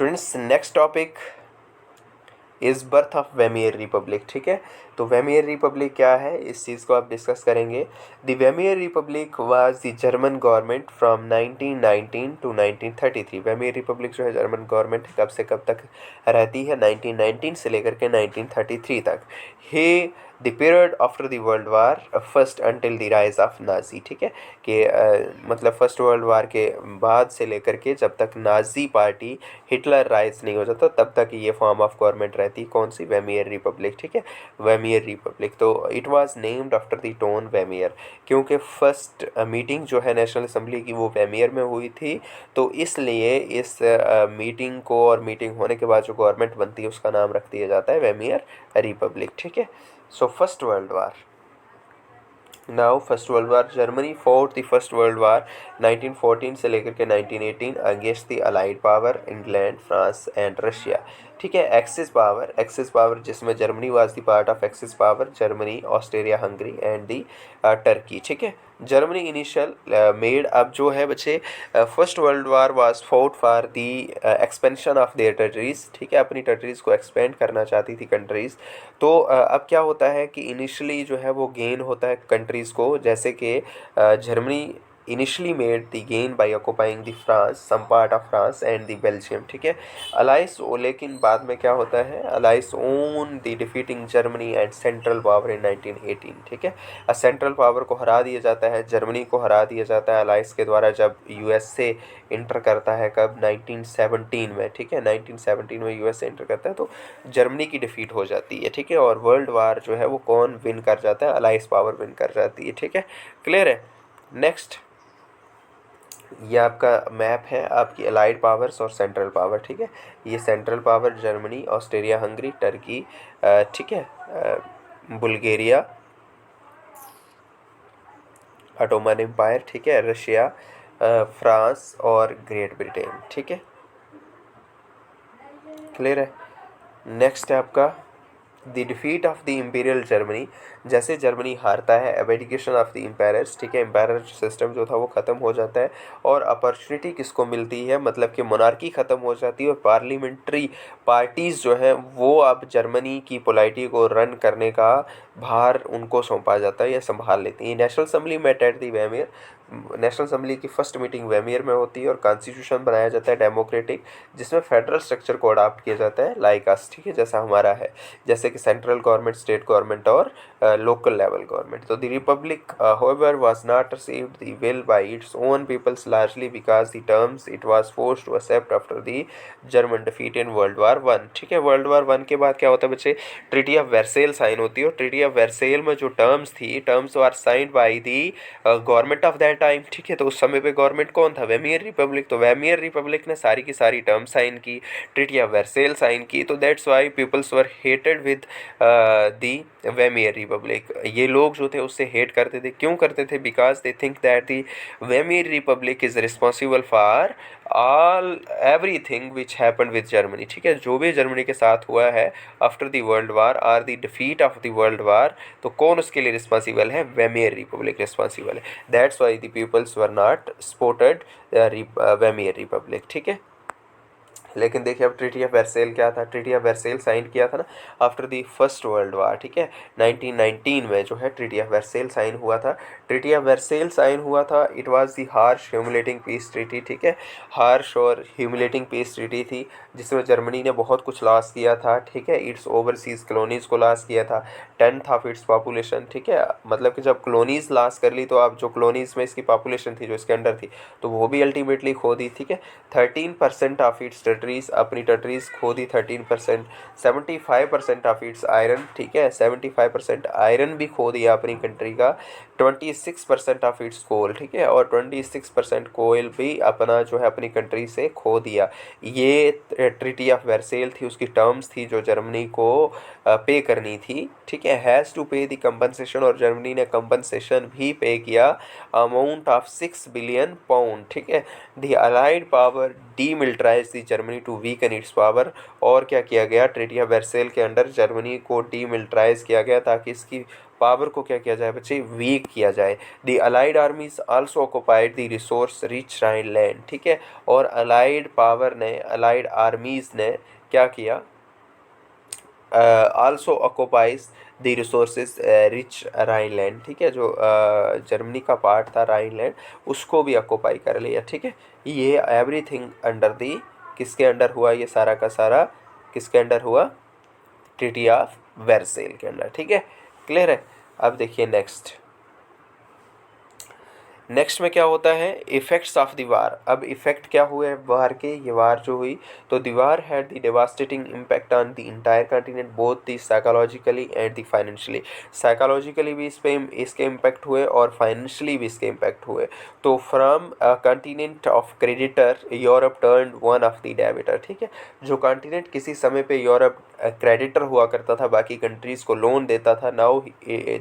Students, next topic is birth of Weimar Republic. ठीक है, तो वेमियर रिपब्लिक क्या है, इस चीज़ को आप डिस्कस करेंगे। The Weimar Republic was the German government from 1919 to 1933। Weimar Republic जो है जर्मन गवर्नमेंट कब से कब तक रहती है, 1919 से लेकर के 1933 तक। हे the period after the world war first until the rise of Nazi. ठीक है, कि मतलब फर्स्ट वर्ल्ड वार के बाद से लेकर के जब तक नाजी पार्टी हिटलर राइज नहीं हो जाता तब तक ये फॉर्म ऑफ गवर्नमेंट रहती। कौन सी? वेमियर रिपब्लिक। ठीक है, वेमियर रिपब्लिक। तो it was named after the town Weimar, क्योंकि फर्स्ट मीटिंग जो है नेशनल असेंबली की वो वेमियर में हुई थी। तो इसलिए इस मीटिंग को और मीटिंग होने के बाद जो गवर्नमेंट बनती है उसका नाम रख दिया जाता है वेमियर रिपब्लिक। ठीक है, so first world war. Now first world war, Germany fought the first world वार 1914 से लेकर के 1918 against the allied power England, France and Russia. ठीक है, एक्सिस पावर जिसमें Germany was the part of axis power, Germany, Australia, Hungary and the Turkey. ठीक है, Germany initial made, अब जो है बच्चे first world war was fought for the expansion of their territories. ठीक है, अपनी टेरिटरीज को एक्सपेंड करना चाहती थी कंट्रीज़। तो अब क्या होता है कि इनिशियली जो है वो गेन होता है कंट्रीज़ को, जैसे कि Germany initially made the gain by occupying the France, some part of France and the Belgium. ठीक है, अलाइस, लेकिन बाद में क्या होता है, allies won the defeating Germany and central power in 1918। ठीक है, सेंट्रल पावर को हरा दिया जाता है, जर्मनी को हरा दिया जाता है अलाइस के द्वारा, जब यूएसए इंटर करता है कब, 1917 में। ठीक है, 1917 में यूएसए इंटर करता है तो जर्मनी की डिफीट हो जाती है। ठीक है, और वर्ल्ड वार जो है वो कौन विन कर जाता है, अलाइस पावर विन कर जाती है। ठीक है, क्लियर है। नेक्स्ट, ये आपका मैप है आपकी अलाइड पावर्स और सेंट्रल पावर। ठीक है, ये central power Germany, Australia, Hungary, Turkey, ठीक है, बुल्गारिया, ऑटोमन एम्पायर, ठीक है, रशिया, फ्रांस और ग्रेट ब्रिटेन। ठीक है, क्लियर है। नेक्स्ट है आपका the defeat of the imperial Germany. जैसे जर्मनी हारता है, एबडिकेशन ऑफ द एम्पायर्स। ठीक है, एम्पायर सिस्टम जो था वो ख़त्म हो जाता है और अपॉर्चुनिटी किसको मिलती है, मतलब कि मोनार्की ख़त्म हो जाती है और पार्लियामेंट्री पार्टीज़ जो हैं वो अब जर्मनी की पोलाइटी को रन करने का भार उनको सौंपा जाता है या संभाल लेती है। National assembly met at the Weimar, national assembly की फर्स्ट मीटिंग वेमियर में होती है और कॉन्स्टिट्यूशन बनाया जाता है डेमोक्रेटिक, जिसमें फेडरल स्ट्रक्चर को अडॉप्ट किया जाता है लाइक अस। ठीक है, जैसा हमारा है, जैसे कि सेंट्रल गवर्नमेंट, स्टेट गवर्नमेंट और लोकल लेवल गवर्नमेंट। तो the Republic however was not received the will by its own peoples largely because the terms it was forced to accept after the German defeat in World War One। ठीक है, world war one के बाद क्या होता है बच्चे, treaty of Versailles sign होती है और ट्रीटी ऑफ वर्सेल में जो टर्म्स थी, terms were signed by the government of that time. ठीक है, तो उस समय पे गवर्नमेंट कौन था, वेमियर रिपब्लिक। तो वेमियर रिपब्लिक ने सारी की सारी टर्म साइन की, ट्रीटी ऑफ वर्सेल साइन की। तो that's why peoples were hated with the Weimar Republic. ये लोग जो थे उससे हेट करते थे, क्यों करते थे, because they think that the Weimar Republic is responsible for all everything which happened with Germany. ठीक है, जो भी जर्मनी के साथ हुआ है आफ्टर द वर्ल्ड वार और the defeat of the world war, तो कौन उसके लिए रिस्पॉन्सिबल है, वेमियर रिपब्लिक रिस्पॉन्सिबल है। That's why the peoples were not supported Weimar Republic. ठीक है, लेकिन देखिए अब ट्रीटी ऑफ वर्सेल क्या था, ट्रीटी ऑफ वर्सेल साइन किया था ना आफ्टर द फर्स्ट वर्ल्ड वार। ठीक है, 1919 में जो है ट्रीटी ऑफ वर्सेल साइन हुआ था। ट्रीटी ऑफ वर्सेल साइन हुआ था, it was the harsh humiliating peace treaty. ठीक है, हार्श और ह्यूमिलेटिंग पीस ट्रीटी थी जिसमें जर्मनी ने बहुत कुछ लॉस किया था। ठीक है, इट्स ओवरसीज कॉलोनीज़ को लॉस किया था, 10th ऑफ इट्स पॉपुलेशन। ठीक है, मतलब कि जब कॉलोनीज़ लॉस कर ली तो अब जो कॉलोनीज़ में इसकी पॉपुलेशन थी जो इसके अंडर थी तो वो भी अल्टीमेटली खो दी। ठीक है, 13% ऑफ इट्स टेरिटरीज, अपनी टेरिटरीज खो दी 13%। 75% ऑफ इट्स आयरन, ठीक है, 75% आयरन भी खो दिया अपनी कंट्री का। 26% ऑफ इट्स कोल, ठीक है, और 26% कोयल भी अपना जो है अपनी कंट्री से खो दिया। ये ट्रीटी ऑफ वर्सेल थी, उसकी टर्म्स थी जो जर्मनी को पे करनी थी। ठीक है, हैज़ टू पे द कंपनसेशन, और जर्मनी ने कंपनसेशन भी पे किया, अमाउंट ऑफ 6 बिलियन पाउंड। ठीक है, the allied power demilitarise the Germany to weaken its power, और क्या किया गया, ट्रीटी ऑफ वर्सेल के अंडर जर्मनी को डीमिलिटराइज किया गया ताकि इसकी पावर को क्या किया जाए बच्चे, वीक किया जाए। The allied armies also occupied the resource rich Rhineland, ठीक है, और अलाइड पावर ने, अलाइड आर्मीज ने क्या किया, also occupies the resources rich Rhineland, ठीक है, जो जर्मनी का पार्ट था राइनलैंड उसको भी ऑक्युपाई कर लिया, ठीक है। ये एवरीथिंग अंडर दी, किसके अंडर हुआ ये सारा का सारा, किसके अंडर हुआ, ट्रीटी ऑफ वर्सेल के अंदर, ठीक है, क्लियर है। अब देखिए नेक्स्ट में क्या होता है, इफेक्ट्स ऑफ द वार। अब इफेक्ट क्या हुए वार के, ये वार जो हुई तो the war had the devastating impact on the entire continent both the psychologically and the financially. Psychologically भी इसके इम्पैक्ट हुए और फाइनेंशियली भी इसके इम्पैक्ट हुए। तो from continent of creditor Europe turn one of the debtor, ठीक है, जो कॉन्टिनेंट किसी समय पे यूरोप क्रेडिटर हुआ करता था, बाकी कंट्रीज़ को लोन देता था, now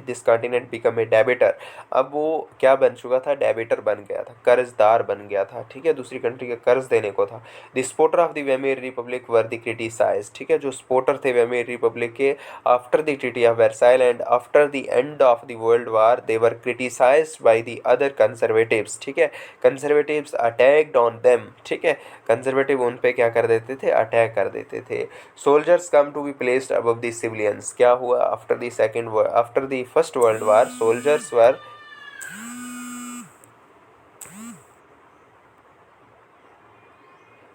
this continent become a debtor. अब वो क्या बन चुका था, डेबिटर बन गया था, कर्जदार बन गया था, ठीक है, दूसरी कंट्री का कर्ज देने को था। The supporter of the Weimar Republic were the criticise, ठीक है, जो स्पोर्टर थे वेमेयर रिपब्लिक के after the treaty of Versailles and after the end of the world war they were criticised by the other conservatives, ठीक है, conservatives attacked on them, ठीक है, conservative उन पे क्या कर देते थे, अटैक कर देते थे। Soldiers come to be placed above the civilians, क्या हुआ after the first world war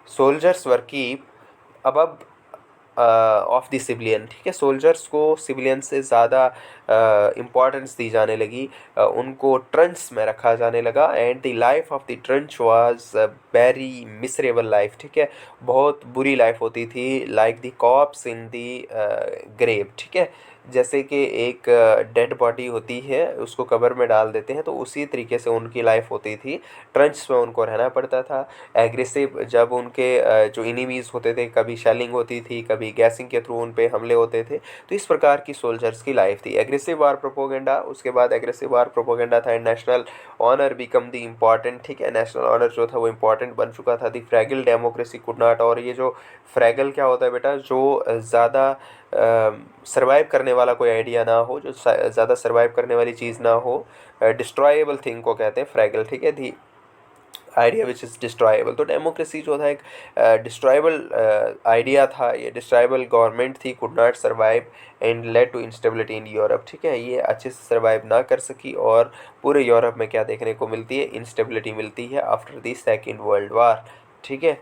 soldiers were keep above of the civilian, ठीक है, सोल्जर्स को सिविलियन से ज़्यादा इम्पोर्टेंस दी जाने लगी, उनको ट्रंच में रखा जाने लगा। And the life of the trench was very miserable life, ठीक है, बहुत बुरी लाइफ होती थी, like the corpse in the grave, ठीक है, जैसे कि एक डेड बॉडी होती है उसको कब्र में डाल देते हैं, तो उसी तरीके से उनकी लाइफ होती थी, ट्रंच में उनको रहना पड़ता था। एग्रेसिव, जब उनके जो इनिमीज़ होते थे, कभी शेलिंग होती थी, कभी गैसिंग के थ्रू उन पे हमले होते थे, तो इस प्रकार की सोल्जर्स की लाइफ थी। एग्रेसिव वार प्रोपोगेंडा, उसके बाद एग्रेसिव वार प्रोपोगेंडा था, national honour become the important, ठीक है, नेशनल ऑनर जो था वो इम्पॉर्टेंट बन चुका था। दी फ्रैगल डेमोक्रेसी कुड नॉट, और ये जो फ्रैगल क्या होता है बेटा, जो ज़्यादा सर्वाइव करने वाला कोई आइडिया ना हो, जो ज़्यादा सर्वाइव करने वाली चीज़ ना हो, डिस्ट्रॉयबल थिंग को कहते हैं फ्रैगल, ठीक है, दी आइडिया विच इज़ डिस्ट्रॉयबल। तो डेमोक्रेसी जो था एक डिस्ट्रॉयबल आइडिया था, ये डिस्ट्रॉयबल गवर्नमेंट थी, could not survive and led to instability in Europe, ठीक है, ये अच्छे से सर्वाइव ना कर सकी और पूरे यूरोप में क्या देखने को मिलती है, इंस्टेबिलिटी मिलती है after the second world war, ठीक है।